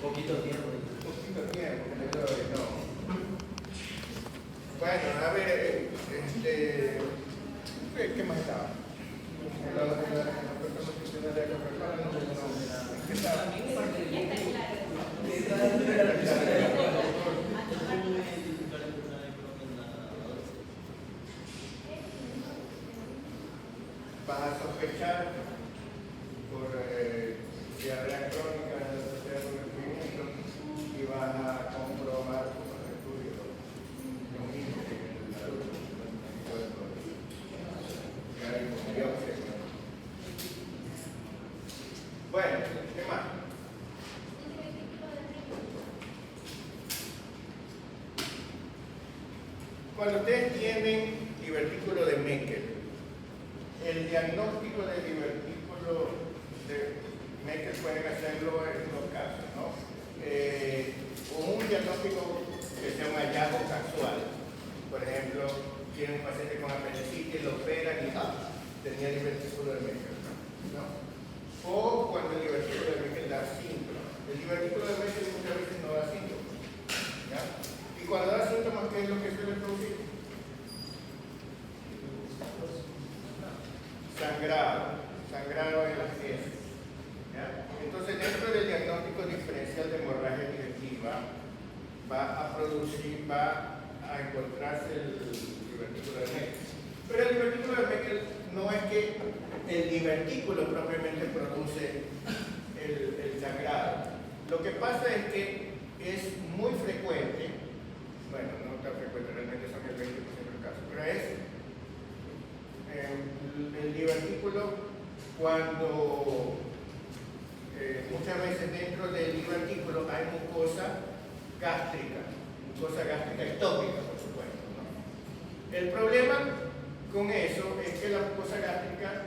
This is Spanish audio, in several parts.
Poquito tiempo. Poquito tiempo, que no. Bueno, a ver, ¿qué más estaba? ¿Qué estaba? Vas a sospechar por diarrea crónica en el sistema de movimiento y vas a comprobar con los estudios lo mismo que en el adulto. Bueno, ¿qué más? Cuando ustedes tienen divertículo de Meckel, el diagnóstico de divertículo de Meckel pueden hacerlo en dos casos, ¿no? Un diagnóstico que sea un hallazgo casual. Por ejemplo, tiene un paciente con apendicitis, lo operan y tenía divertículo de Meckel, ¿no? O cuando el divertículo de Meckel da síntomas. El divertículo de Meckel muchas veces no da síntomas, ¿ya? Y cuando da síntomas, ¿qué es lo que suele producir? Sangrado en las piezas. ¿Ya? Entonces, dentro del diagnóstico diferencial de hemorragia digestiva, va a encontrarse el divertículo de Meckel. Pero el divertículo de Meckel no es que el divertículo propiamente produce el sangrado. Lo que pasa es que es muy frecuente, bueno, no tan frecuente, realmente son el 20% del caso, pero es el divertículo cuando muchas veces dentro del divertículo hay mucosa gástrica ectópica, por supuesto, ¿no? El problema con eso es que la mucosa gástrica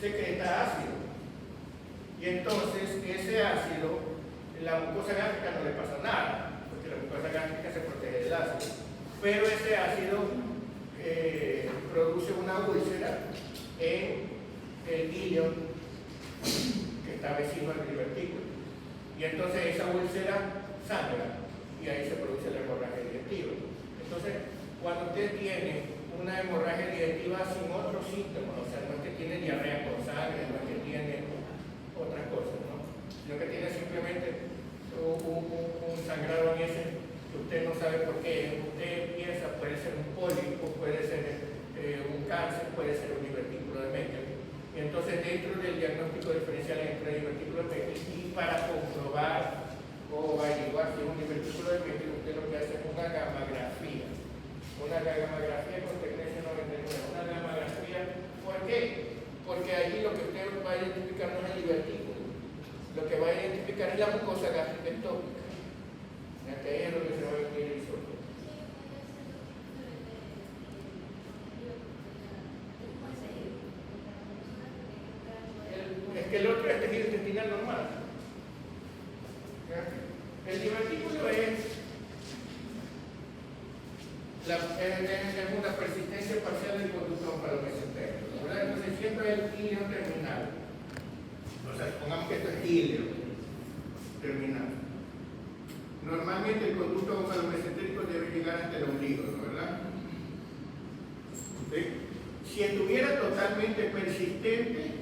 secreta ácido y entonces ese ácido, la mucosa gástrica no le pasa nada porque la mucosa gástrica se protege del ácido, pero ese ácido produce una úlcera en el ilion que está vecino al divertículo y entonces esa úlcera sangra y ahí se produce la hemorragia digestiva. Entonces, cuando usted tiene una hemorragia digestiva sin otros síntomas, o sea, no es que tiene diarrea con sangre, no es que tiene otras cosas, ¿no? Sino que tiene simplemente un sangrado en ese que usted no sabe por qué, usted piensa, puede ser un pólipo, puede ser un cáncer, puede ser un divertículo de Meckel. Y entonces dentro del diagnóstico diferencial entre divertículo de Meckel y para comprobar o averiguar si es un divertículo de Meckel, usted lo que hace es una gammagrafía. Una gammagrafía con tecnesio 99. Una gammagrafía, ¿por qué? Porque allí lo que usted va a identificar no es el divertículo. Lo que va a identificar es la mucosa gástrica ectópica. Que ahí es donde se va a ver el isótopo. Es que el otro es tejido intestinal normal. ¿Ya? El divertículo es una persistencia parcial del conducto omphalomesentérico, ¿verdad? Entonces siempre el ilio terminal. O sea, supongamos que esto es ilio terminal. Normalmente el conducto omphalomesentérico debe llegar hasta el ombligo, ¿no? ¿Verdad? ¿Sí? Si estuviera totalmente persistente,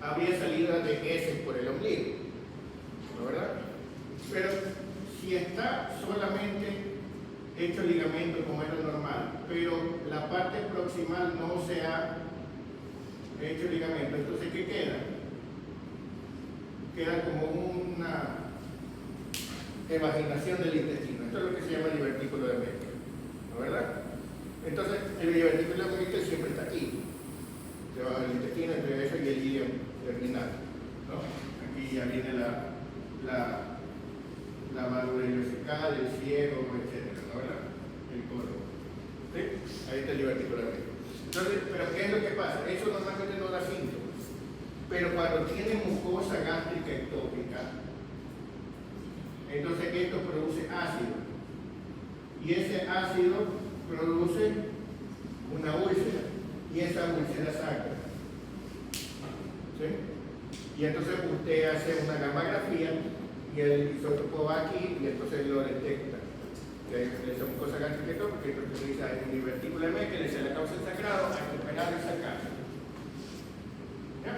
habría salida de heces por el ombligo, ¿no? ¿Verdad? Pero si está solamente hecho ligamento como es lo normal, pero la parte proximal no se ha hecho ligamento, entonces ¿qué queda? Queda como una evaginación del intestino. Esto es lo que se llama el divertículo de Meckel, ¿no? ¿Verdad? Entonces el divertículo de Meckel siempre está aquí, debajo del intestino, entre eso y el ilio terminal, ¿no? Aquí ya viene la válvula ileocecal, el ciego, etc. ¿No? ¿Verdad? El colon. ¿Sí? Ahí está el divertículo de Meckel. Entonces, ¿pero qué es lo que pasa? Eso normalmente no da síntomas. Pero cuando tiene mucosa gástrica ectópica, entonces esto produce ácido. Y ese ácido produce una úlcera. Y esa úlcera sangra. ¿Sí? Y entonces usted hace una gammagrafía y el isótopo va aquí y entonces lo detecta. Le esa mucosa gástrica porque entonces dice hay un divertículo M que le dice la causa del sangrado, hay que operar y sacar. ¿Ya?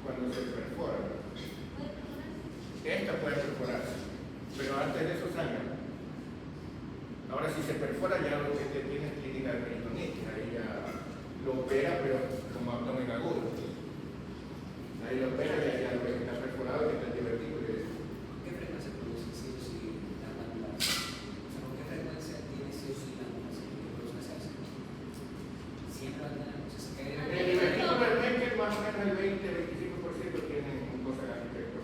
Cuando se perfora. Esta puede perforarse, pero antes de eso sangra. Ahora si se perfora ya lo que tiene es clínica de peritonitis, ahí ya lo opera pero como abdomen agudo. Ahí lo opera y ya lo ve que está perforado y que está el divertículo. ¿Qué frecuencia produce sí o sí la glándula? O sea, ¿con qué frecuencia tiene sí o sí la glándula que produce esa acción? Siempre la tenemos. O sea, que El divertículo del Meckel más o menos el 20-25% tiene mucosa gástrica.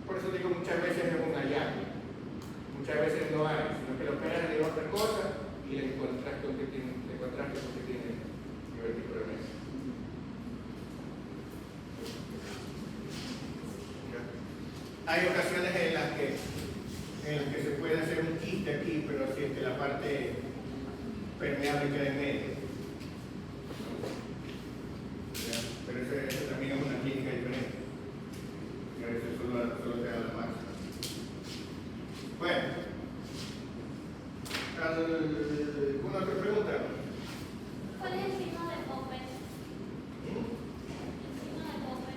Por eso digo muchas veces es un hallazgo. Muchas veces no hay, sino que lo operas de otra cosa y le encuentras con que tiene divertículo del Meckel. Hay ocasiones en las que se puede hacer un quiste aquí, pero si es que la parte permeable queda en medio. ¿Ya? Pero eso también es una clínica diferente. Y a veces solo te da la masa. Bueno, ¿alguna otra pregunta? ¿Cuál es el signo de Popper? El signo de Popper.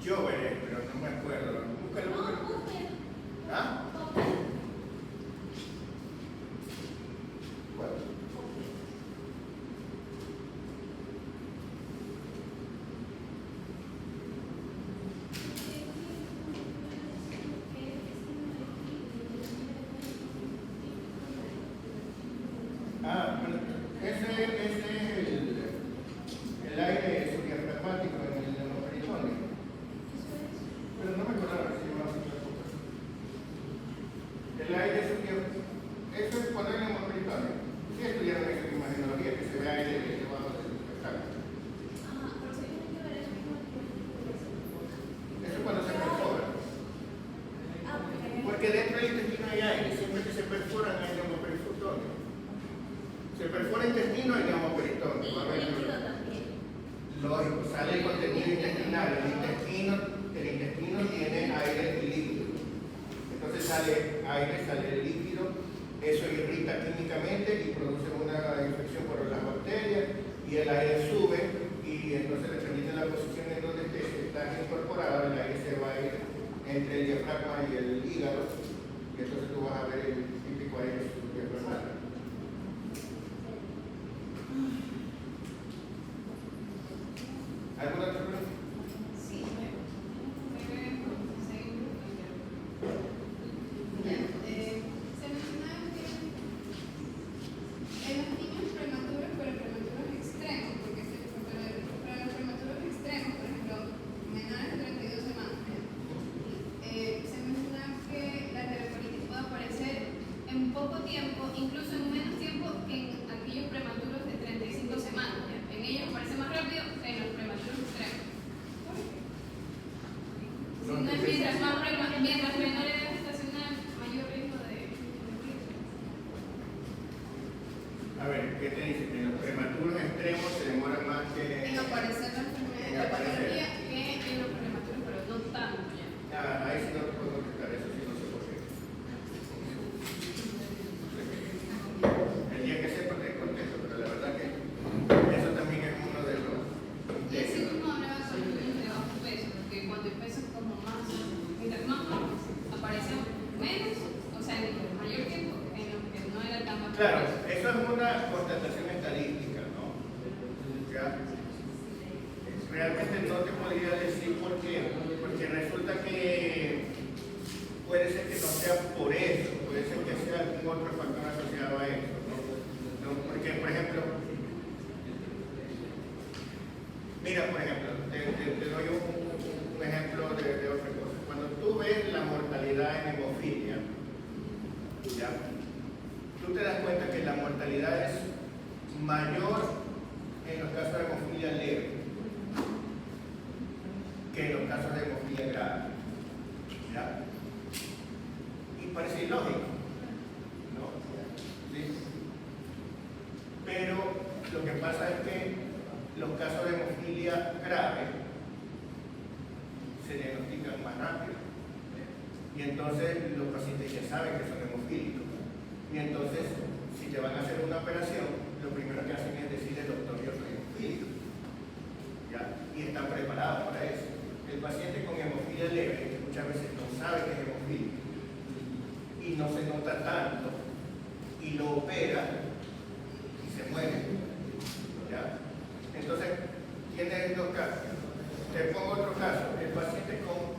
Yo veré, pero no me acuerdo. Búscalo. No, Popper. ¿Ah? Popper. ¿Cuál? Ah, pero ese es el aire subdiafragmático en el neuroperitoneo. Pero no me acordaba si se llamaba así la cosa. El aire subdiafragmático. Eso es poner el neuroperitoneo. Sí estudiaron eso en imagenología, que se ve aire debajo del espectáculo. Ajá, pero si tiene que ver el mismo Eso es cuando se perfora. Ah, Porque dentro del intestino hay aire, siempre que se perforan hay neumoperitoneo. Se perfora el intestino y neumoperitón. y líquido también. Lógico, sale el contenido intestinal. El intestino tiene aire y líquido. Entonces sale aire, sale el líquido. Eso irrita químicamente y produce una infección por las bacterias. Y el aire sube y entonces dependiendo de la posición en donde está incorporado, el aire se va a ir entre el diafragma y el hígado. Y entonces tú vas a ver el típico aire subdiafragmático. ¿Alguna otra pregunta? Sí, se mencionaba que en los niños prematuros, pero prematuros extremos, porque para los prematuros extremos, por ejemplo, menores de 32 semanas, se mencionaba que la telecolitis puede aparecer en poco tiempo, incluso en menos tiempo que en aquellos prematuros de 35 semanas. ¿Ya? En ellos aparece más rápido que en los prematuros extremos. ¿Por qué? No, No es mientras menor edad gestacional, mayor riesgo de A ver, ¿qué te dice? Que los prematuros extremos se demoran más que... en aparecer la enfermedad de la patología que en los prematuros, pero no tanto ya. Ah, ahí sí no te puedo contestar, eso sí no sé por qué. El día que sepa te contesto, pero la verdad que eso también es uno de los... Y así mismo hablaba con los niños de bajo peso, porque cuando el peso es como más, mientras más bajo, aparece menos, o sea, en mayor tiempo que en lo que no era tan bajo Claro, peso. eso es una constatación estadística, ¿no? Ya. Realmente no te podría decir por qué, porque resulta que puede ser que no sea por eso, puede ser que sea algún otro factor asociado a eso, ¿no? Porque, por ejemplo, mira, por ejemplo, te doy un ejemplo de otra cosa. Cuando tú ves la mortalidad en hemofilia, ¿ya? Tú te das cuenta que la mortalidad es mayor en los casos de hemofilia leve que en los casos de hemofilia grave. ¿Ya? Y parece ilógico, ¿no? ¿Sí? Pero lo que pasa es que los casos de hemofilia grave se diagnostican más rápido. Y entonces los pacientes ya saben que son hemofílicos. Y entonces, si te van a hacer una operación, lo primero que hacen es decirle, doctor, yo soy hemofílico. ¿Ya? Y están preparados para eso. El paciente con hemofilia leve, que muchas veces no sabe que es hemofílico, y no se nota tanto, y lo opera, y se muere. ¿Ya? Entonces, tiene dos casos. Te pongo otro caso. El paciente con...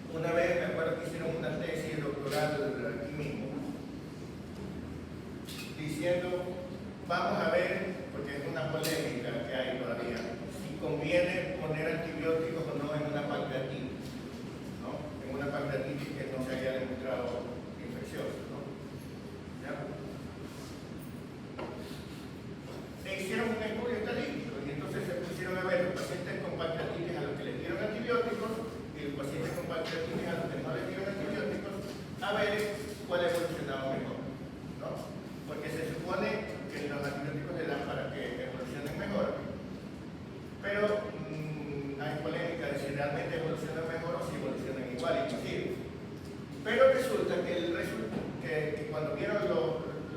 Una vez me acuerdo que hicieron una tesis doctoral aquí mismo, diciendo, vamos a ver, porque es una polémica que hay todavía, si conviene poner antibióticos o no en una pancreatitis, ¿no? En una pancreatitis que no se haya demostrado infecciosa, ¿no? ¿Ya? Se hicieron un estudio estadístico y entonces se pusieron a ver los pacientes con pancreatitis a los que les dieron antibióticos y los pacientes con pancreatitis a los que no les dieron antibióticos, a ver cuál evolucionaba mejor, ¿no? Porque se supone que los antibióticos le dan para que evolucionen mejor, pero hay polémica de si realmente evolucionan mejor o si evolucionan igual, inclusive. Pero resulta que cuando vieron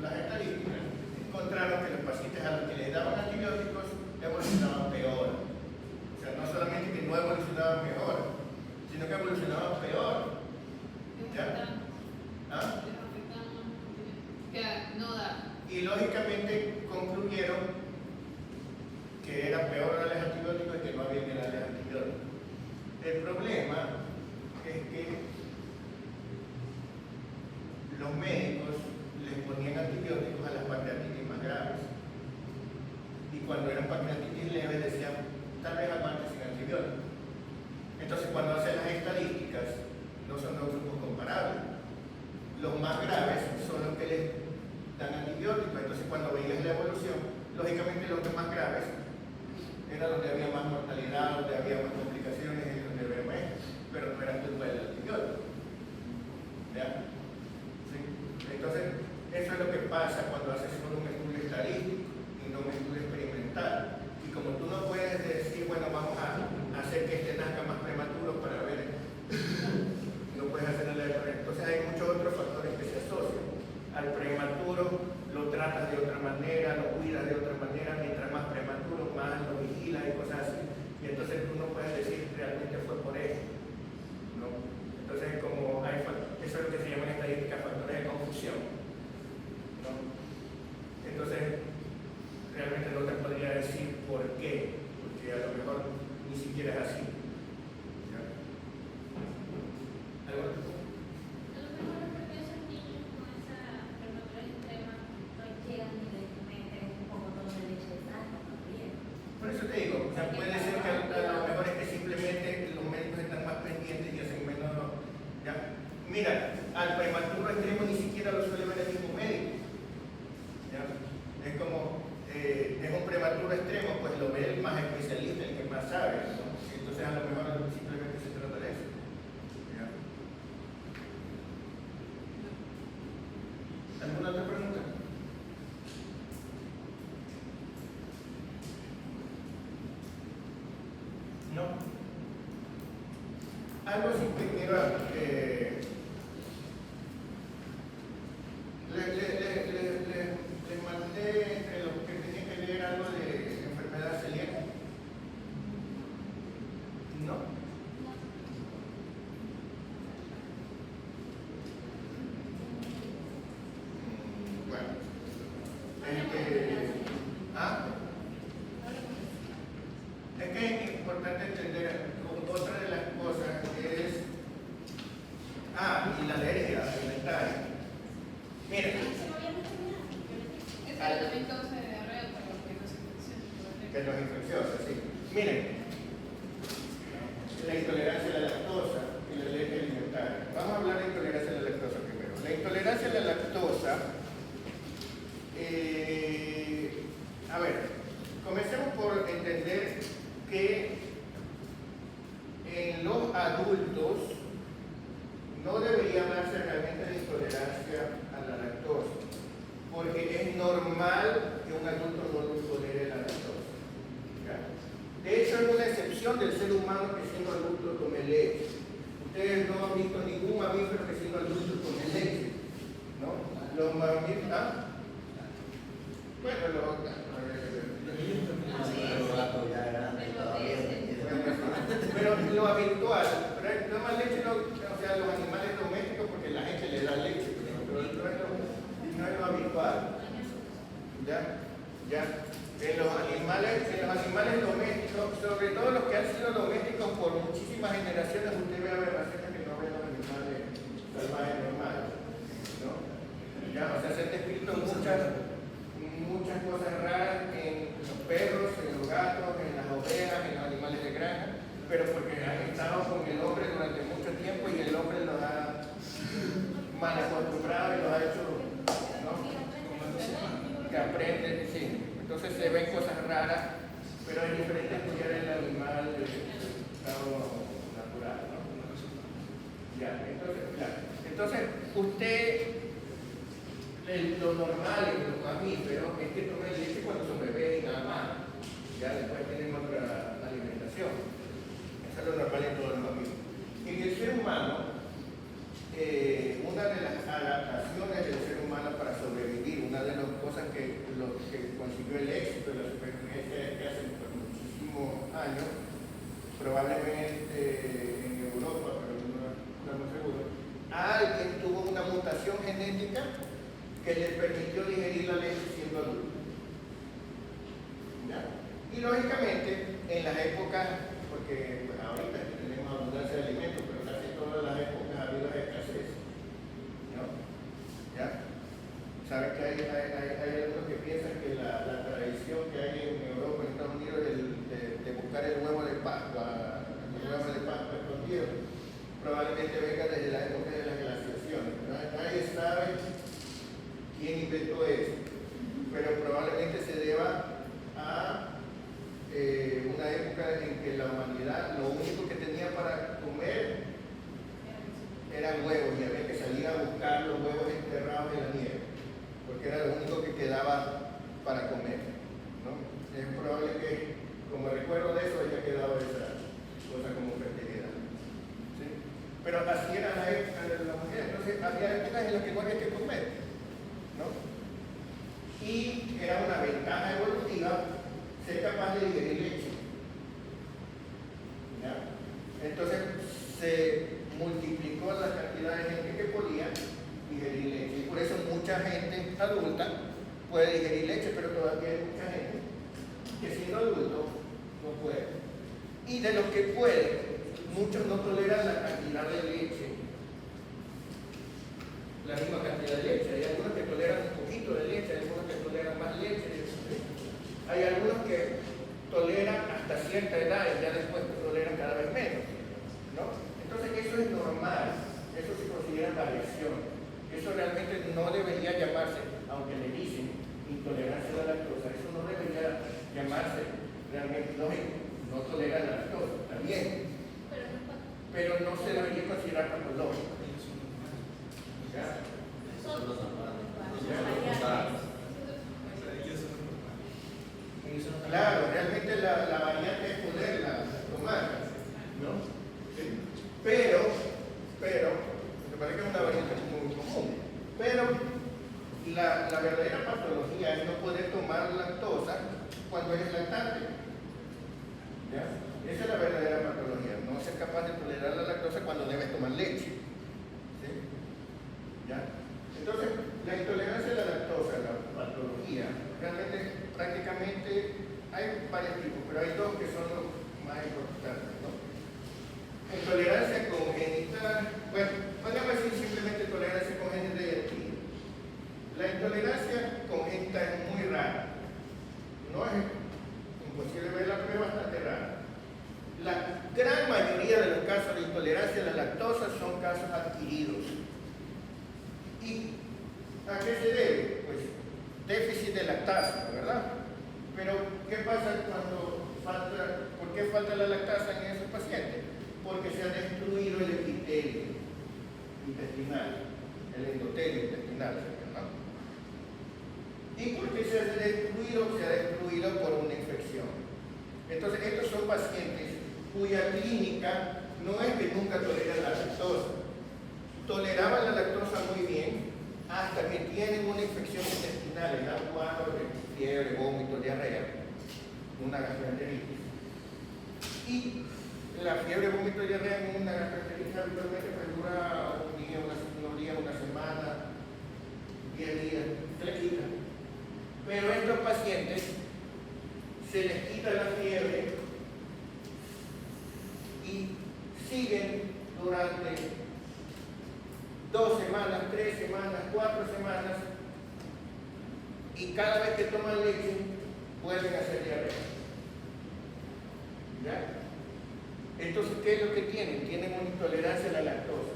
las estadísticas, encontraron que los pacientes a los que les daban antibióticos evolucionaban peor. O sea, no solamente que no evolucionaban mejor, sino que evolucionaban peor. ¿Ya? ¿Ah? No da. Y lógicamente concluyeron que era peor darles antibióticos y que no había que darles antibióticos. El problema es que los médicos les ponían antibióticos a las pancreatitis más graves. Y cuando eran pancreatitis leves decían, tal vez aguante sin antibióticos. Entonces cuando hacen las estadísticas, no son dos grupos comparables. Los más graves son los que les dan antibióticos. Entonces cuando veías la evolución, lógicamente los más graves era donde había más mortalidad, donde había más complicaciones y donde había más, pero no era culpa del antibiótico. ¿Ya? ¿Sí? Entonces, eso es lo que pasa cuando haces solo un estudio estadístico y no un estudio experimental. Y como tú no puedes decir, bueno, vamos a hacer que este nazca más prematuro para ver, no puedes hacer el error. Entonces hay muchos otros factores que se asocian. Al prematuro lo tratas de otra manera, lo cuidas de otra manera, mientras más prematuro, más lo vigilas y cosas así. Y entonces tú no puedes decir realmente fue por eso, ¿no? Entonces, como hay, eso es lo que se llama en estadística factores de confusión, ¿no? Entonces, realmente no te podría decir por qué, porque a lo mejor ni siquiera es así. ¿Ya? ¿Algo? A lo mejor es porque esos niños con esa prematura extrema no llegan ni les meten un poco de leche de sangre también. Por eso te digo, o sea, puede ser que a lo mejor es que simplemente los médicos están más pendientes y hacen menos. ¿Ya? Mira, al prematuro extremo ni siquiera lo suele ver el mismo médico. ¿Ya? Es como, es un prematuro extremo, pues lo ve el más especialista, el que más sabe, ¿no? Entonces a lo mejor simplemente se trata de eso. ¿Ya? ¿Alguna otra pregunta? ¿No? Algo así que quiero les mandé entre los que tenía que leer algo de enfermedad celíaca. ¿No? Bueno. ¿Ah? Es que es importante entender otra de las cosas es y la alergia alimentaria. Miren, Esa también causa diarrea, pero que no es infección. que no es infecciosa, sí. Miren, la intolerancia a la lactosa y la alergia alimentaria. Vamos a hablar de intolerancia a la lactosa primero. La intolerancia a la lactosa, a ver, comencemos por entender que en los adultos no debería hablarse realmente de intolerancia a la lactosa, porque es normal que un adulto no tolere la lactosa. ¿Ya? De hecho, es una excepción del ser humano que adulto tome leche. Ustedes no han visto ningún mamífero que siendo adulto tome leche, ¿no? Los mamíferos, ¿ah? Bueno, pero lo habitual, pero toma leche, o sea, los animales domésticos porque la gente le da leche, pero no es lo habitual. ¿Ya? En los animales domésticos, sobre todo los que han sido domésticos por muchísimas generaciones, usted ve a Bernacetas que no ven los animales salvajes normales, ¿no? ¿Ya? O sea, se han descrito muchas cosas raras en los perros, en los gatos, en las ovejas, en los animales de granja, pero porque han estado con el hombre durante mucho tiempo y el hombre los ha mal acostumbrado y los ha hecho, ¿no? Que aprenden, sí. Entonces se ven cosas raras, pero es diferente estudiar el animal del estado natural, ¿no? Ya, entonces usted, lo normal en los mamíferos es que tomen leche cuando son bebés y nada más. Ya después tienen otra alimentación. Eso es lo normal en todos los mamíferos. En el ser humano, una de las adaptaciones del ser humano para sobrevivir, una de las cosas que consiguió el éxito de la supervivencia que hace por muchísimos años, probablemente en Europa, pero no estamos seguros, alguien tuvo una mutación genética que le permitió digerir la leche siendo adulto. ¿Ya? Y lógicamente, en las épocas, porque pues, ahorita tenemos abundancia de alimentos, pero casi todas las épocas ha habido escasez. ¿No? ¿Ya? Saben que hay algunos que piensan que la tradición que hay en Europa, en Estados Unidos, de buscar el huevo de Pascua, escondido, probablemente venga desde la época de las glaciaciones. Nadie sabe quién inventó eso, pero probablemente se deba a una época en que la humanidad lo único que tenía para comer eran huevos y había que salir a buscar los huevos enterrados en la nieve, porque era lo único que quedaba para comer, ¿no? Es probable que, como recuerdo de eso, haya quedado esa cosa como fertilidad, ¿sí? Pero así era la época de la mujer. Entonces había épocas en las que no había que comer, ¿no? Y era una ventaja evolutiva ser capaz de digerir leche. ¿Ya? Entonces se multiplicó la cantidad de gente que podía digerir leche. Y por eso mucha gente adulta puede digerir leche, pero todavía hay mucha gente que siendo adulto no puede. Y de los que pueden, muchos no toleran la cantidad de leche, la misma cantidad de leche. Hay algunos que toleran un poquito de leche, hay algunos que toleran más leche. Hay algunos que toleran hasta cierta edad y ya después toleran cada vez menos, ¿no? Entonces eso es normal, eso se considera variación. Eso realmente no debería llamarse, aunque le dicen intolerancia a la lactosa, eso no debería llamarse realmente lógico, no tolera la lactosa, está bien, pero no se debería considerar patológico. ¿Ya? Claro, realmente la variante es poderla tomar, ¿no? ¿Sí? Pero, me parece que es una variante muy común, pero la verdadera patología es no poder tomar lactosa cuando eres lactante. ¿Ya? Esa es la verdadera patología, no ser capaz de tolerar la lactosa cuando debes tomar leche. ¿Sí? ¿Ya? Entonces, la intolerancia a la lactosa, la patología, realmente prácticamente hay varios tipos, pero hay dos que son los más importantes, ¿no? Intolerancia congénita, bueno, podríamos decir simplemente tolerancia congénita y adquirida. La intolerancia congénita es muy rara, no es imposible ver la prueba, bastante rara. La gran mayoría de los casos de intolerancia a la lactosa son casos adquiridos. ¿Y a qué se debe? Pues déficit de lactasa, ¿verdad? Pero, ¿qué pasa cuando falta, por qué falta la lactasa en esos pacientes? Porque se ha destruido el epitelio intestinal, el endotelio intestinal, ¿no? ¿Y por qué se ha destruido? Se ha destruido por una infección. Entonces, estos son pacientes cuya clínica no es que nunca toleran la lactosa. Toleraban la lactosa muy bien hasta que tienen una infección intestinal, en un cuadro de fiebre, vómito, diarrea, una gastroenteritis. Y la fiebre, vómito y diarrea en una gastroenteritis habitualmente pues, dura un día, unos días, una semana, 10 días, se le quita. Pero a estos pacientes se les quita la fiebre y siguen durante 2 semanas, 3 semanas, 4 semanas y cada vez que toman leche vuelven a hacer diarrea. ¿Ya? Entonces, ¿qué es lo que tienen? Tienen una intolerancia a la lactosa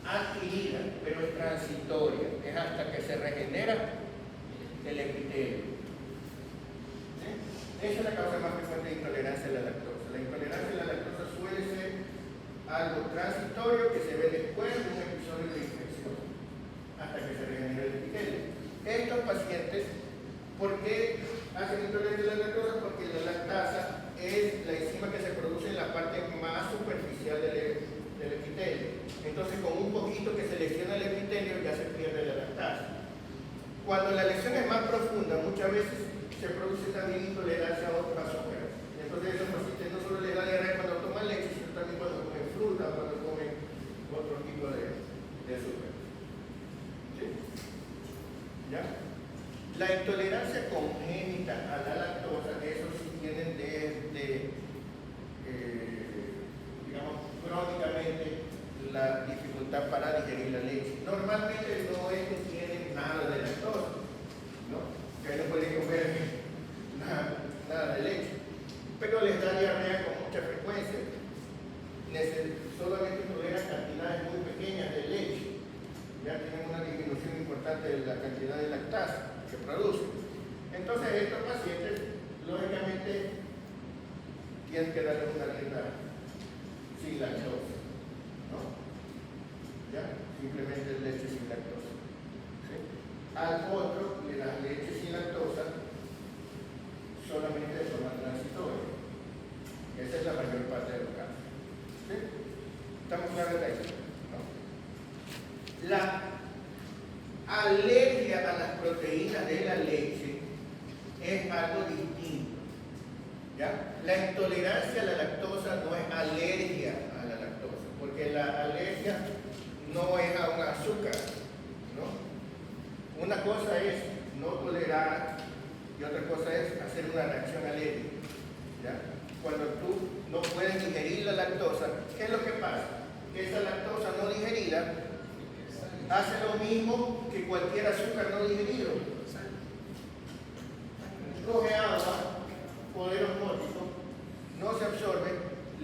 adquirida, pero es transitoria, es hasta que se regenera el epitelio. ¿Sí? Esa es la causa más frecuente de intolerancia a la lactosa. La intolerancia a la lactosa suele ser algo transitorio que se ve después de un episodio de infección, hasta que se regenera el epitelio. Estos pacientes, ¿por qué hacen intolerancia a la lactosa? Porque la lactasa es la enzima que se produce en la parte más superficial del epitelio. Entonces, con un poquito que se lesiona el epitelio, ya se pierde la lactasa. Cuando la lesión es más profunda, muchas veces se produce también intolerancia a otros azúcares. Entonces, esos pacientes no solo les da diarrea cuando toman leche, sino también cuando comen fruta, cuando comen otro tipo de azúcar. ¿Sí? ¿Ya? La intolerancia congénita a la lactosa, eso sí tienen desde, digamos, crónicamente la dificultad para digerir la leche. Normalmente no es que tienen nada de lactosa, ¿no? Que no pueden comer nada de leche, pero les da diarrea con mucha frecuencia. Solamente toleran cantidades muy pequeñas de leche. Ya tienen una disminución importante de la cantidad de lactasa que producen. Entonces estos pacientes, lógicamente, tienen que darle una dieta sin lactosa, ¿no? ¿Ya? Simplemente leche sin lactosa. ¿Sí? Al otro le das leche sin lactosa solamente de forma transitoria. Esa es la mayor parte de los casos. ¿Sí? ¿Estamos claros de ahí? ¿No? La alergia a las proteínas de la leche es algo distinto. ¿Ya? La intolerancia a la lactosa no es alergia a la lactosa, porque la alergia no es a un azúcar, ¿no? Una cosa es no tolerar y otra cosa es hacer una reacción alérgica. ¿Ya? Cuando tú no puedes digerir la lactosa, ¿qué es lo que pasa? Que esa lactosa no digerida hace lo mismo que cualquier azúcar no digerido. Coge agua, poder osmótico, no se absorbe,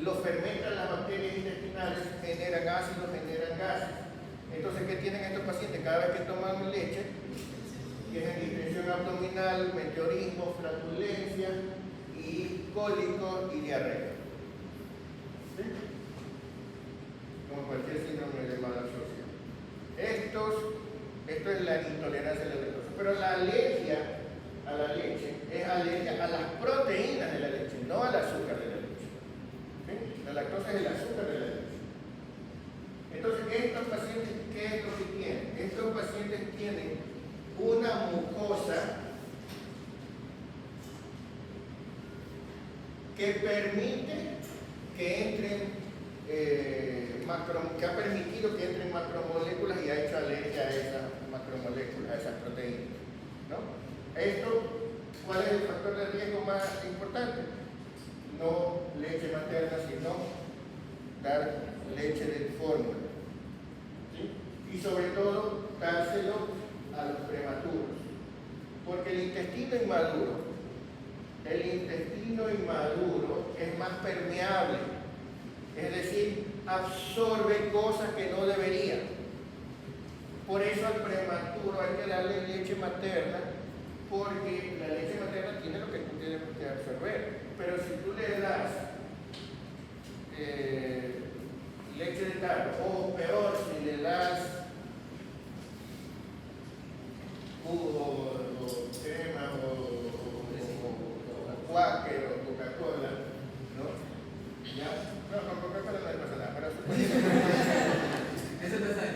lo fermentan las bacterias intestinales, generan ácidos, generan gases. Entonces, ¿qué tienen estos pacientes? Cada vez que toman leche, tienen distensión abdominal, meteorismo, flatulencia, y cólicos y diarrea. ¿Sí? Como cualquier síndrome de mala absorción. Esto es la intolerancia a la lactosa. Pero la alergia a la leche es alergia a las proteínas de la leche, no al azúcar de la leche. ¿Sí? La lactosa es el azúcar de la leche. Entonces, estos pacientes, ¿qué es lo que tienen? Estos pacientes tienen una mucosa que permite que entren que ha permitido que entren macromoléculas y ha hecho alergia a esas macromoléculas, a esas proteínas, ¿no? Esto, ¿cuál es el factor de riesgo más importante? No leche materna, sino dar leche de fórmula, ¿sí? Y sobre todo dárselo a los prematuros, porque el intestino inmaduro es más permeable, es decir, absorbe cosas que no debería. Por eso al prematuro hay que darle leche materna, porque la leche materna tiene lo que tú tienes que absorber. Pero si tú le das leche de tarro, o peor, si le das jugo o crema o Quaker o Coca-Cola, ¿no? ¿Ya? No, con Coca-Cola no le pasa nada. Eso no está ahí.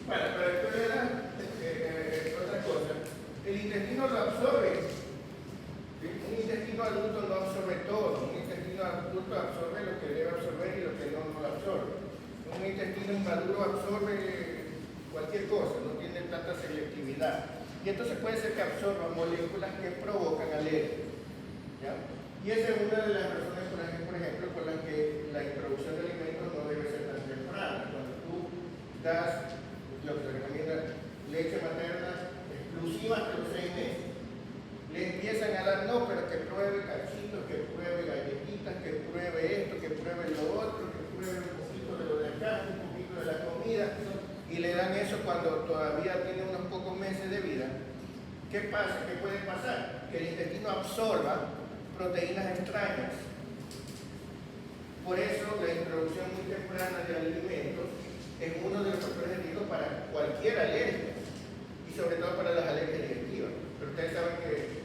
Bueno, pero esto era otra cosa. El intestino lo absorbe. ¿Sí? Un intestino adulto no absorbe todo. Un intestino adulto absorbe lo que debe absorber y lo que no absorbe. Un intestino inmaduro absorbe cualquier cosa, no tiene tanta selectividad. Y entonces puede ser que absorba moléculas que provocan alergia. ¿Ya? Y esa es una de las razones, por ejemplo, por las que la introducción de alimentos no debe ser tan temprana. Cuando tú das lo que se recomienda leche materna exclusiva hasta los 6 meses, le empiezan a dar no, pero que pruebe cachitos, que pruebe galletitas, que pruebe esto, que pruebe lo otro, que pruebe un poquito de lo de acá, un poquito de la comida, y le dan eso cuando todavía tiene unos pocos meses de vida. ¿Qué pasa? ¿Qué puede pasar? Que el intestino absorba proteínas extrañas. Por eso la introducción muy temprana de alimentos es uno de los factores de riesgo para cualquier alergia y sobre todo para las alergias digestivas. Pero ustedes saben que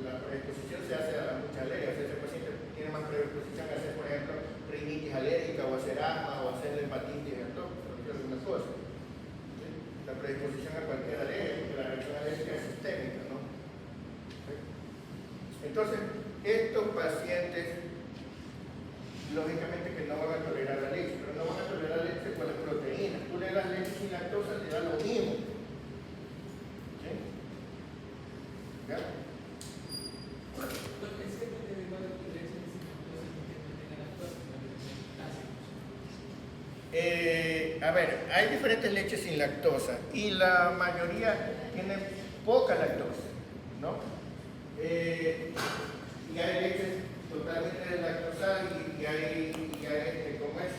la predisposición se hace a muchas alergias. Ese paciente tiene más predisposición a hacer, por ejemplo, rinitis alérgica o a hacer asma o a hacer hepatitis atópica, algunas cosas. ¿Sí? La predisposición a cualquier alergia, porque la reacción alérgica es sistémica, ¿no? ¿Sí? Entonces, estos pacientes lógicamente que no van a tolerar la leche, pero no van a tolerar la leche por las proteínas. Tú le das leche sin lactosa, te da lo mismo. ¿Sí? ¿Ya? A ver, hay diferentes leches sin lactosa y la mayoría tienen poca lactosa, ¿no? Y hay leches totalmente deslactosadas y hay ¿cómo es?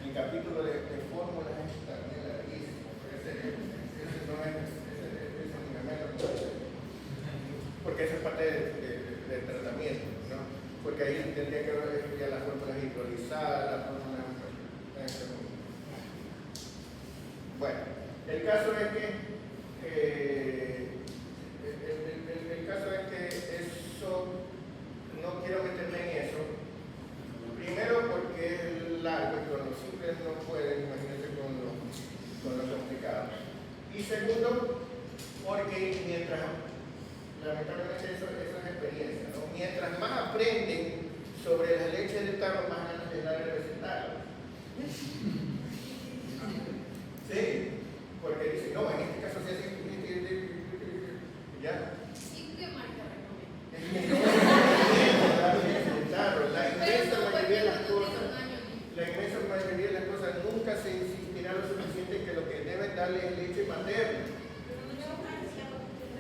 El capítulo de fórmulas es también larguísimo, ese no es, porque eso es parte del tratamiento, ¿no? Porque ahí tendría que haber ya las fórmulas hidrolizadas, las fórmulas. Bueno, el caso es que eso, no quiero meterme en eso. Primero porque es largo y con los simples no pueden, imagínense con lo complicado. Y segundo, porque mientras, lamentablemente eso es experiencia, ¿no? Mientras más aprenden sobre las leches de tarro, más ganas de dar el recetario. Sí, porque dicen, no, en este caso se hace ¿ya? ¿Y qué marca recomiendas? La inmensa mayoría de las cosas nunca se insistirá lo suficiente que lo que deben darle es leche materna.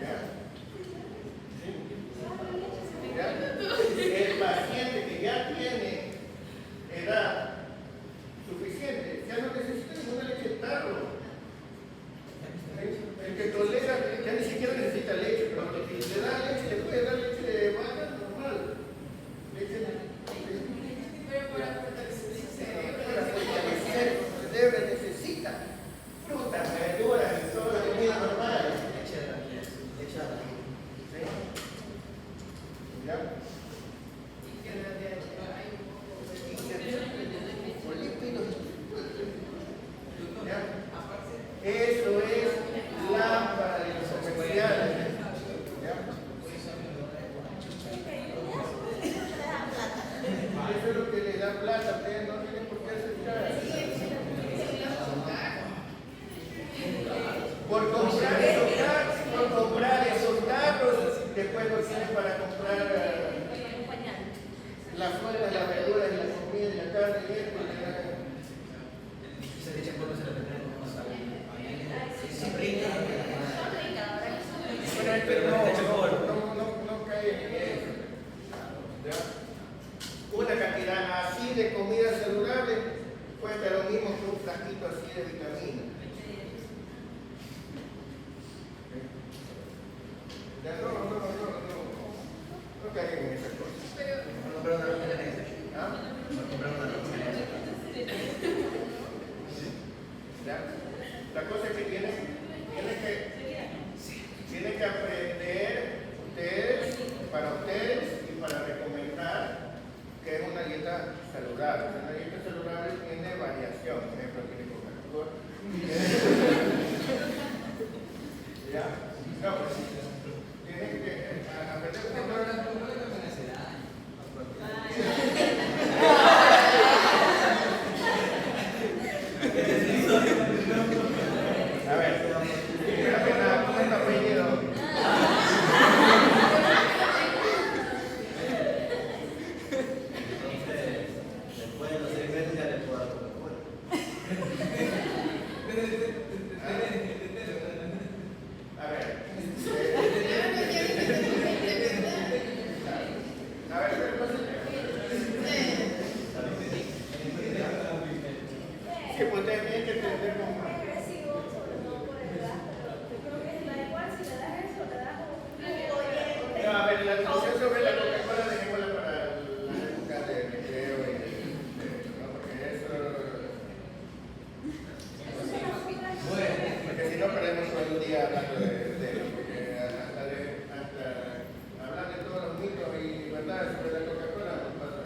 ¿Ya? ¿Ya? El paciente que ya tiene edad suficiente ya no necesita ninguna leche de tarro. El que tolera ya ni siquiera necesita leche, pero si le da leche, le puede dar leche de vaca normal. Leche de... Pero para fortalecer el cerebro. Para fortalecer el cerebro necesita frutas, verduras y toda la comida normal. Leche de la ¿Sí? ¿Ya? Y que la de hay un poco Por lípidos. ¿Ya? Eso es lámpara de los comerciales. ¿Ya? Eso es lo que le da plata. Ustedes no tienen por qué aceptar. Por comprar esos tarros, después lo tienen para comprar las frutas, las verduras, la comida, la carne y esto. Se leche en polvo se le mete como sal. Sí, Pero no cae en eso. ¿Ya? Una cantidad así de comida saludable cuesta lo mismo que un frasquito así de vitamina. Ya no caigan en esas cosas. Comprar una ropa de ¿Ah? comprar una ropa ¿Ya? La cosa es que tienen que aprender ustedes, para ustedes y ¿Ya? No, pues tienen que aprender un Pero poco. las pulmones no me hace daño. A ver, primero que nada, ¿cómo es tu apellido? Después de los 6 meses ya le puedo dar Coca-Cola. A ver, sí, pues ustedes tienen que entender cómo. No, a ver, la discusión sobre la Coca-Cola dejémosla para la época de recreo y ¿no? Porque eso. Porque si no perdemos todo el día hablando de porque hasta hablar de todos los mitos y verdades sobre la Coca-Cola nos pasa.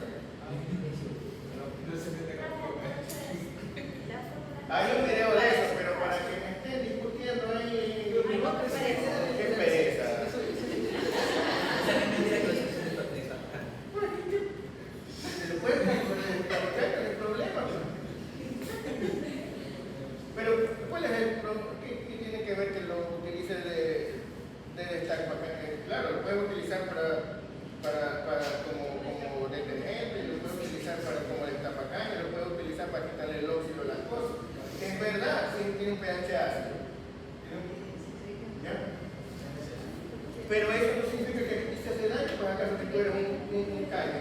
Hay un video de eso, pero para que me estén discutiendo ahí, qué pereza. Se lo pueden colocar con el problema. Pero, ¿cuál es el problema? ¿Qué tiene que ver que lo utilice de destapacán? Claro, lo puede utilizar como detergente, lo puede utilizar como destapacán, lo puede utilizar para quitarle el óxido a las cosas. Es verdad, sí, tiene un pH ácido. ¿Ya? Pero eso no significa que aquí se hace daño, pues acaso que tú eres un caño.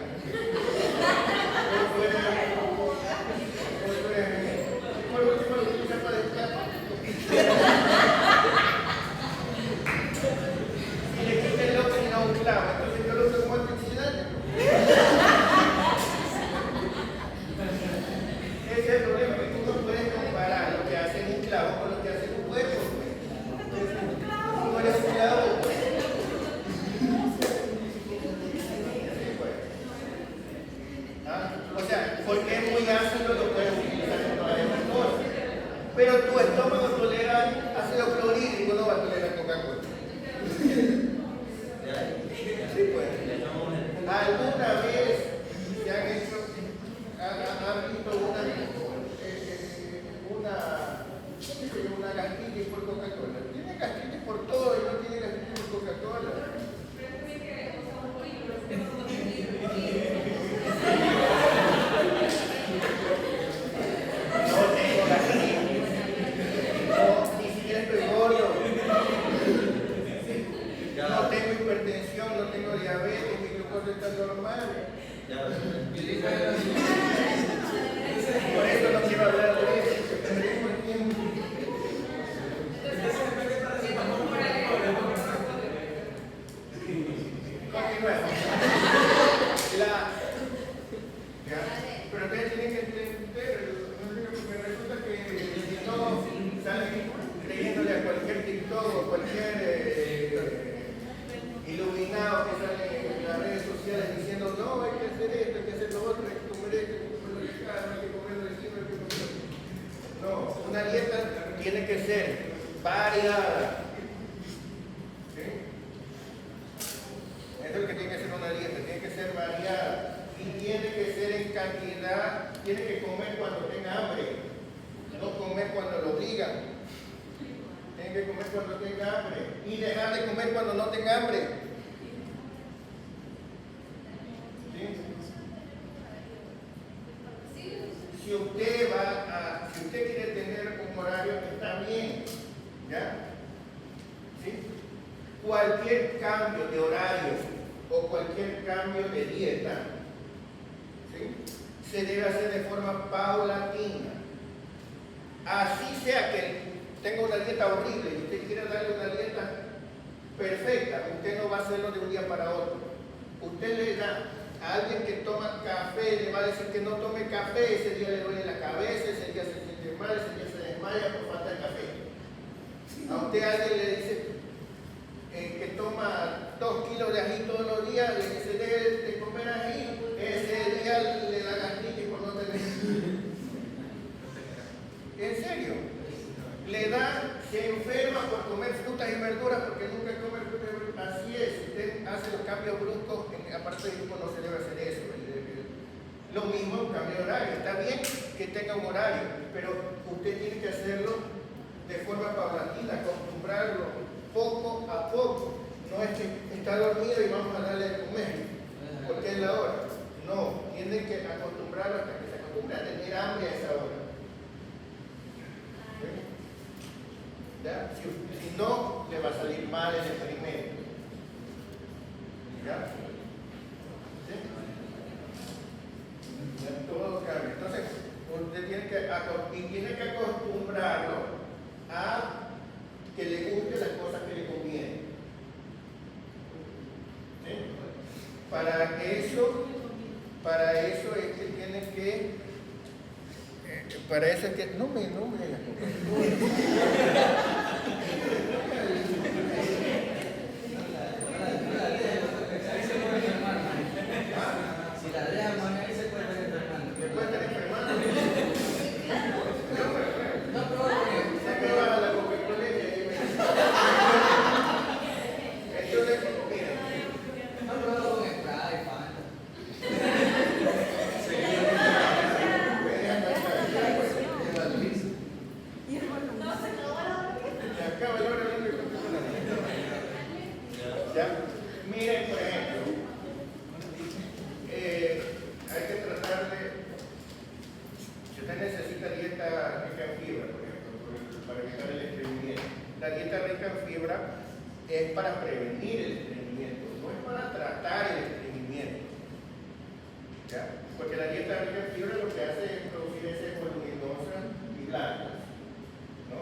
Por último, lo utilizan para destapar. Si le quita el óxido a un clavo, entonces yo lo uso como antioxidante. Ese es el problema, que tú no puedes comparar lo que hace un clavo con lo que hace un huevo. No eres un clavo. O sea, porque es muy ácido lo puedes utilizar en todas las cosas. Pero tu estómago tolera ácido clorhídrico, no va a tolerar Coca-Cola. Sí, pues. ¿Alguna vez se han hecho, han visto una gastritis por Coca-Cola? Tiene gastritis por todo y no tiene gastritis por Coca-Cola. No tengo gastritis. No, ni siquiera estoy gordo. No tengo hipertensión, no tengo diabetes, mi glucosa está normal. Por eso no quiero hablar de eso. Perdemos el tiempo. Continuemos. Pero ustedes tienen que entender, me resulta que si no salen creyéndole a cualquier TikTok o cualquier iluminado que sale en las redes sociales diciendo no, hay que hacer esto, hay que hacer lo otro, hay que comer esto, hay que comer lo de acá, no hay que comer lo de encima, hay que comer lo de... No, una dieta tiene que ser variada. ¿Sí? Eso es lo que tiene que ser una dieta, tiene que ser variada y tiene que ser en cantidad, tiene que comer cuando tenga hambre, no comer cuando lo obligan. Tiene que comer cuando tenga hambre y dejar de comer cuando no tenga hambre. ¿Sí? Si usted quiere tener un horario, está bien, ¿ya? ¿Sí? Cualquier cambio de horario o cualquier cambio de dieta, ¿sí?, se debe hacer de forma paulatina. Así sea que tenga una dieta horrible y usted quiera darle una dieta perfecta, usted no va a hacerlo de un día para otro. Usted le da a alguien que toma café, le va a decir que no tome café, ese día le duele la cabeza, ese día se siente mal, ese día se desmaya por falta de café. A usted alguien le dice que toma 2 kilos de ají todos los días, le dice de comer ají, ese día le da gastritis por no tener. ¿En serio? Le da, se enferma por comer frutas y verduras. cambios bruscos, aparte de grupo no se debe hacer eso. Lo mismo un cambio de horario. Está bien que tenga un horario, pero usted tiene que hacerlo de forma paulatina, acostumbrarlo poco a poco. No es que está dormido y vamos a darle de comer, porque es la hora. No, tiene que acostumbrarlo hasta que se acostumbre a tener hambre a esa hora. ¿Sí? ¿Ya? Si no, le va a salir mal el experimento. ¿Ya? ¿Sí? Ya todo cambia. Entonces, usted tiene que acostumbrarlo a que le gusten las cosas que le convienen. ¿Sí? Para eso es que tiene que, para eso es que, no me Si la deja morir ahí se puede estar enfermando. me puede estar enfermando. No, pero Se me baja la Coca-Cola y ahí me... Entonces, miren, no probado con spray, pan. me dejan pasar. No, se acabó la hora. Se acaba la hora de la Coca-Cola. ¿Ya? Miren, por ejemplo, hay que tratar de, si usted necesita dieta rica en fibra, por ejemplo, para evitar el estreñimiento. La dieta rica en fibra es para prevenir el estreñimiento, no es para tratar el estreñimiento. ¿Ya? Porque la dieta rica en fibra lo que hace es producir heces voluminosas y blancas, ¿no?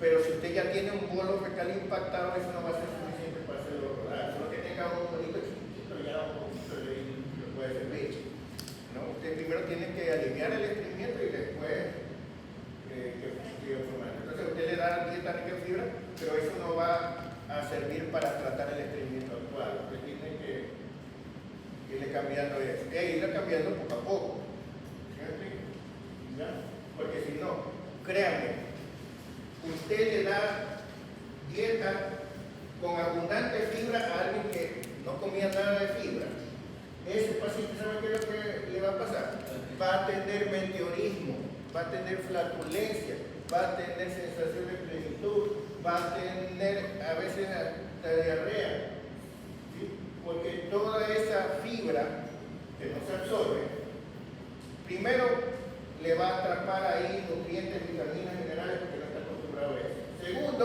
Pero si usted ya tiene un bolo fecal impactado, eso no va a ser suficiente para hacerlo rodar. Solo que tenga un bolito chiquitito, ya un poquito de ahí lo puede servir, ¿no? Usted primero tiene que aliviar el estreñimiento y después que formar. Entonces usted le da dieta rica en fibra, pero eso no va a servir para tratar el estreñimiento actual. Usted tiene que irle cambiando eso. Irle cambiando poco a poco. ¿Sí me explico? ¿Ya? Porque si no, créanme, usted le da dieta con abundante fibra a alguien que no comía nada de fibra. Ese paciente, ¿sabe qué es lo que le va a pasar? Va a tener meteorismo, va a tener flatulencia, va a tener sensación de plenitud, va a tener a veces diarrea. ¿Sí? Porque toda esa fibra que no se absorbe, primero le va a atrapar ahí nutrientes, vitaminas, minerales, porque no está acostumbrado a eso. Segundo,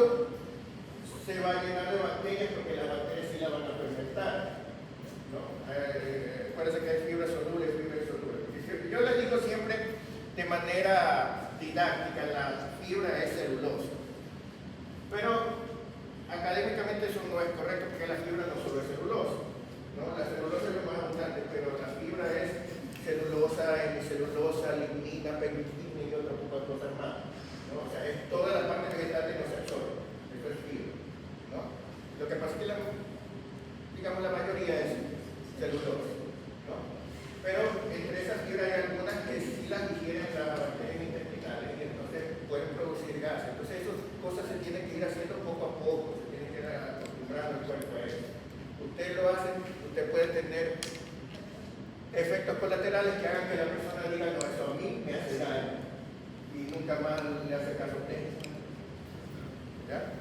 se va a llenar de bacterias porque las bacterias sí la van a fermentar, ¿no? Parece que hay fibra soluble y fibra insoluble. Yo les digo siempre de manera didáctica, la fibra es celulosa. Pero académicamente eso no es correcto porque la fibra no solo es celulosa, ¿no? La celulosa es lo más abundante, pero la fibra es celulosa, hemicelulosa, lignina, pectina y otras pocas cosas más, ¿no? O sea, es toda la parte vegetal que no se absorbe. Eso es fibra, ¿no? Lo que pasa es que la mayoría es celulosa, ¿no? Pero entre esas fibras hay algunas que sí las digieren las bacterias intestinales y entonces pueden producir gases. Entonces esas cosas se tienen que ir haciendo poco a poco, se tienen que ir acostumbrando el cuerpo a eso. Usted lo hace, usted puede tener efectos colaterales que hagan que la persona diga, no, eso a mí me hace daño y nunca más le hace caso a usted. ¿Ya?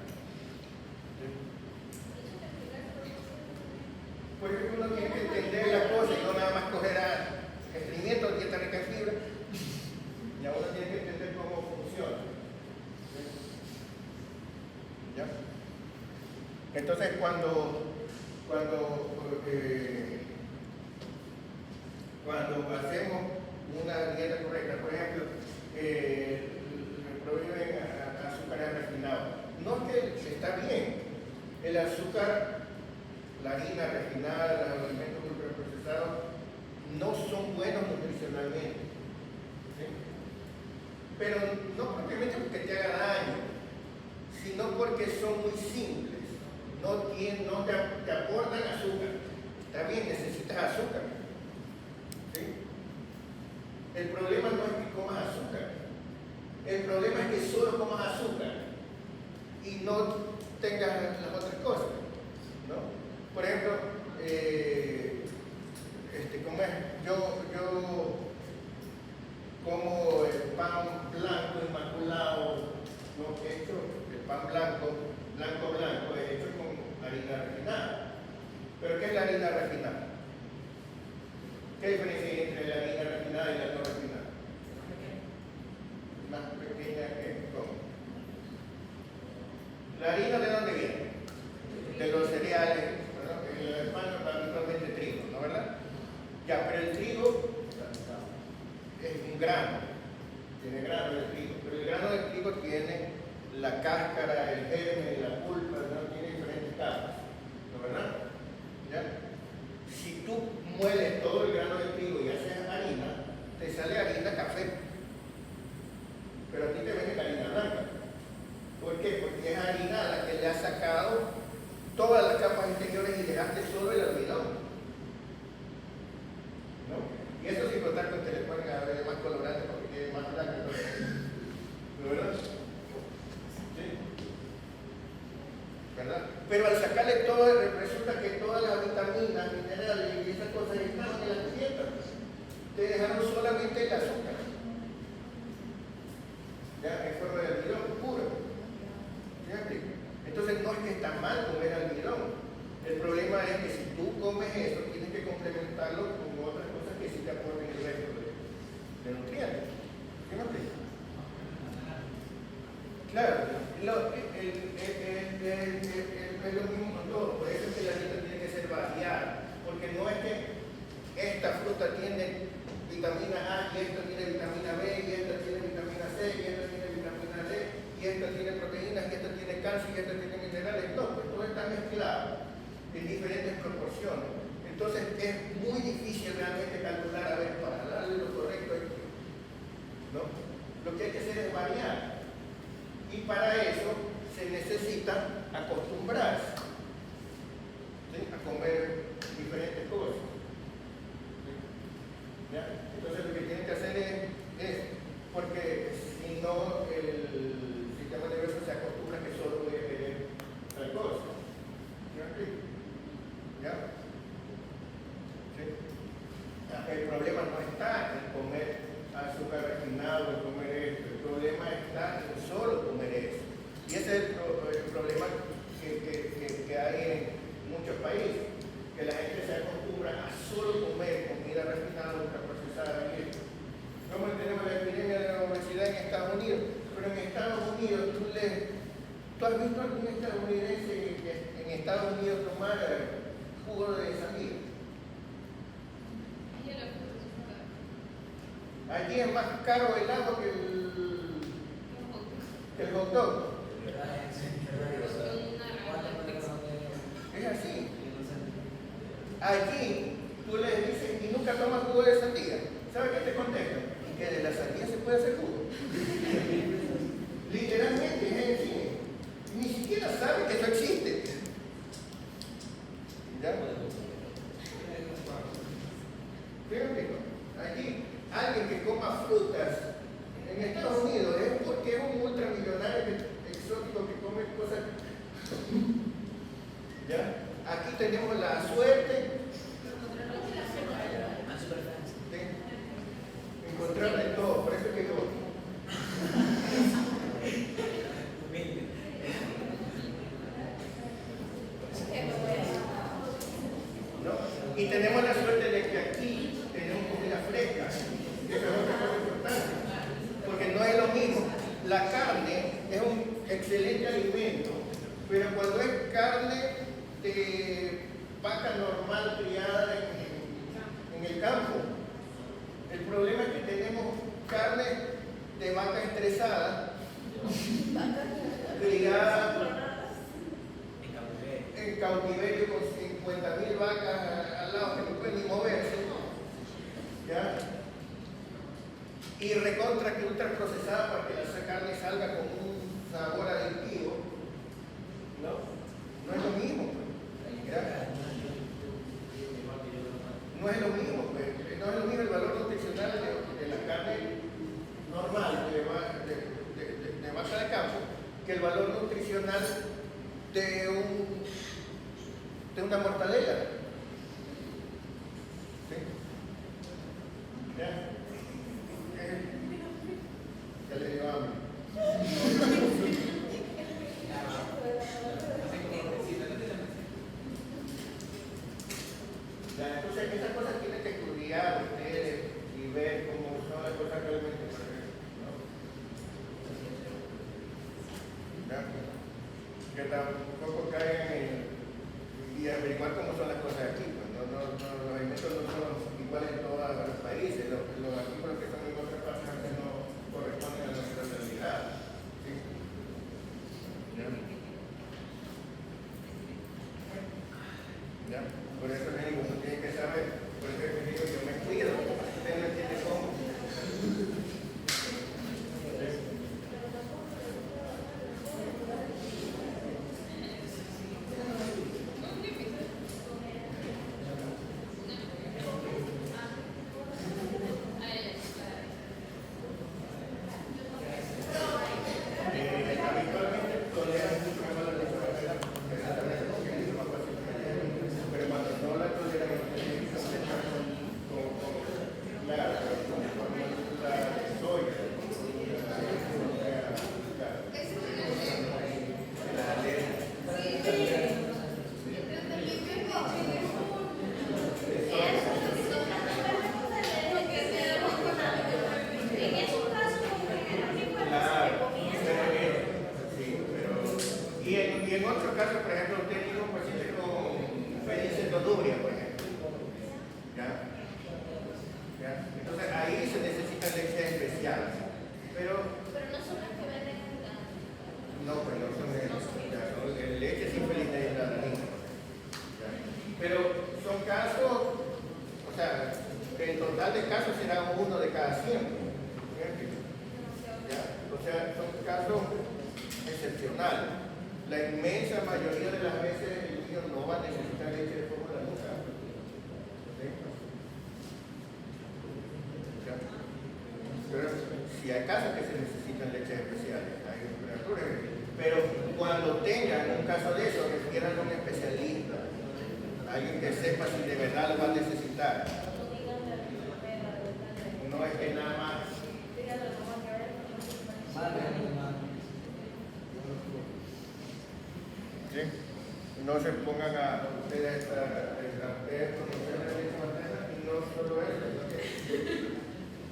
Pues uno tiene que entender las cosas y no nada más coger a estreñimiento, dieta rica en fibra. Ya uno tiene que entender cómo funciona. ¿Ya? Entonces cuando hacemos una dieta correcta, por ejemplo, prohíben azúcares refinados. No es que está bien, el azúcar, la harina refinada, los alimentos ultraprocesados no son buenos nutricionalmente, ¿sí? Pero no propiamente porque te haga daño, sino porque son muy simples, no te aportan azúcar. Está bien, necesitas azúcar, ¿sí? El problema no es que comas azúcar, el problema es que solo comas azúcar y no tengas las otras cosas, ¿no? Por ejemplo, ¿cómo es? Yo como el pan blanco inmaculado, ¿no? Hecho, el pan blanco es hecho con harina refinada. ¿Pero qué es la harina refinada? ¿Qué diferencia hay entre la harina refinada y la no refinada? Más pequeña que ¿cómo? ¿La harina de dónde viene? De los cereales, ¿verdad? El pan habitualmente trigo, ¿no verdad? Ya, pero el trigo es un grano, tiene grano de trigo, pero el grano de trigo tiene la cáscara, el germen, la pulpa, ¿no? Tiene diferentes capas, ¿no verdad? ¿Ya? Si tú mueles todo el grano de trigo y haces harina, te sale harina café, pero a ti te vende harina blanca. ¿Por qué? Porque es harina a la que le has sacado todas las capas interiores y dejaste solo el almidón, ¿no? Y eso sin contar que ustedes ponen a ver más colorante porque quede más blanco, ¿no verdad? ¿Sí? ¿Verdad? Pero al sacarle todo, resulta que todas las vitaminas, minerales y esas cosas estaban en la cubierta. Te dejaron solamente el azúcar. Ya, en forma de almidón puro. Fíjate. Entonces no es que está mal comer almidón. El problema es que si tú comes eso, tienes que complementarlo con otras cosas que sí te aporten el resto de nutrientes. ¿Sí me explico? Claro, es lo mismo con todo. Por eso es que la dieta tiene que ser variada. Porque no es que esta fruta tiene vitamina A y esta tiene vitamina B y esta tiene vitamina C y esta tiene vitamina D y esta tiene proteínas y esta tiene calcio y esta tiene minerales. No, pues todo está mezclado en diferentes proporciones. Entonces es muy difícil realmente calcular, a ver, para darle lo correcto, ¿no? Lo que hay que hacer es variar. Y para eso se necesita acostumbrarse, ¿sí? A comer diferentes cosas. ¿Sí? ¿Ya? Entonces lo que tienen que hacer es porque si no el sistema nervioso se acostumbra que solo puede querer tal cosa. ¿Ya? ¿Sí? El problema no está en comer azúcar refinado, en comer esto. El problema está en solo comer eso. Y ese es el problema que hay en muchos países, que la gente se acostumbra a solo comer comida refinada, ultraprocesada y esto. Como tenemos la epidemia de la obesidad en Estados Unidos, pero en Estados Unidos ¿tú has visto algún estadounidense que en Estados Unidos tomar jugo de sandía? Allí es más caro el agua que el hot dog. Es así. Allí tú le dices, ¿y nunca tomas jugo de sandía? ¿Sabes qué te contestan? Que de la sandía se puede hacer jugo. Literalmente es así. Ni siquiera sabe que eso existe. ¿Ya? Fíjate, allí alguien que coma frutas en Estados Unidos es porque es un ultramillonario exótico que come cosas. ¿Ya? Aquí tenemos la suerte de encontrar de todo, por eso es que yo. ¿No? Y tenemos la suerte de que aquí tenemos comida fresca. Eso es otra cosa importante. Porque no es lo mismo. La carne es un excelente alimento, pero cuando es carne de vaca normal criada en el campo, el problema es que tenemos carne de vaca estresada, criada en cautiverio con 50.000 vacas al lado que no pueden ni moverse, ¿ya? Y recontra que ultra procesada para que esa carne salga con un sabor adictivo, ¿no? No es lo mismo, ¿ya? No es lo mismo, pues. No es lo mismo el valor nutricional de la carne normal de vaca de campo que el valor nutricional de una mortadela. ¿Ya? Ya le digo hambre. Ya, entonces, esas cosas tienen que estudiar ustedes y ver cómo son las cosas realmente, ¿no? ¿Ya? Que tampoco caigan y averiguar cómo son las cosas aquí. Pues los alimentos no son iguales en todos los países. Los artículos que son en otras partes no corresponden a nuestra realidad. ¿Sí? ¿Ya? ¿Ya? Por eso les digo, uno tiene que saber, por eso les digo, yo me cuido, usted no entiende cómo. Habitualmente toleran mucho mejor la leche materna, exactamente porque es más fácil que pero cuando no la toleran, tienen que completar con claro, con la soya, Ese es el alergia. la alergia. Sí, el tratamiento es leche de Y en otro caso, por ejemplo, usted tiene un paciente con fenicetonúria, por ejemplo. ¿Ya? ¿Ya? Entonces ahí se necesitan leches especiales. Pero no son las que venden en la... no, pues no son leches simples de la niña. Pero son casos, o sea, el total de casos será 1 de cada 100. ¿Ya? O sea, son casos excepcionales. La inmensa mayoría de las veces el niño no va a necesitar leche de fórmula nunca. ¿Sí? ¿Ya? Pero si hay casos que se necesitan leches especiales, hay temperaturas. Pero cuando tengan un caso de eso, refieran a un especialista, alguien que sepa si de verdad lo va a necesitar. No es que nada más. ¿Sí? No se pongan a ustedes conocer la leche materna y no solo eso, sino que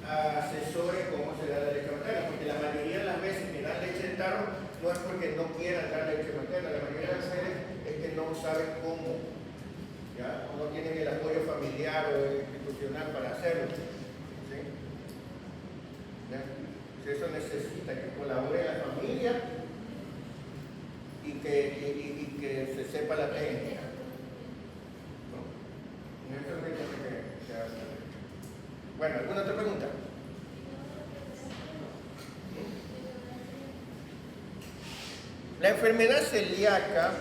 asesoren cómo se da la leche materna, porque la mayoría de las veces que dan leche de tarro no es porque no quieran dar leche materna, la mayoría de las veces es que no saben cómo, ¿ya? O no tienen el apoyo familiar o institucional para hacerlo. ¿Sí? ¿Ya? Eso necesita que colabore la familia y que se sepa la técnica. ¿No? Eso es lo que hacer. Bueno, ¿alguna otra pregunta? La enfermedad celíaca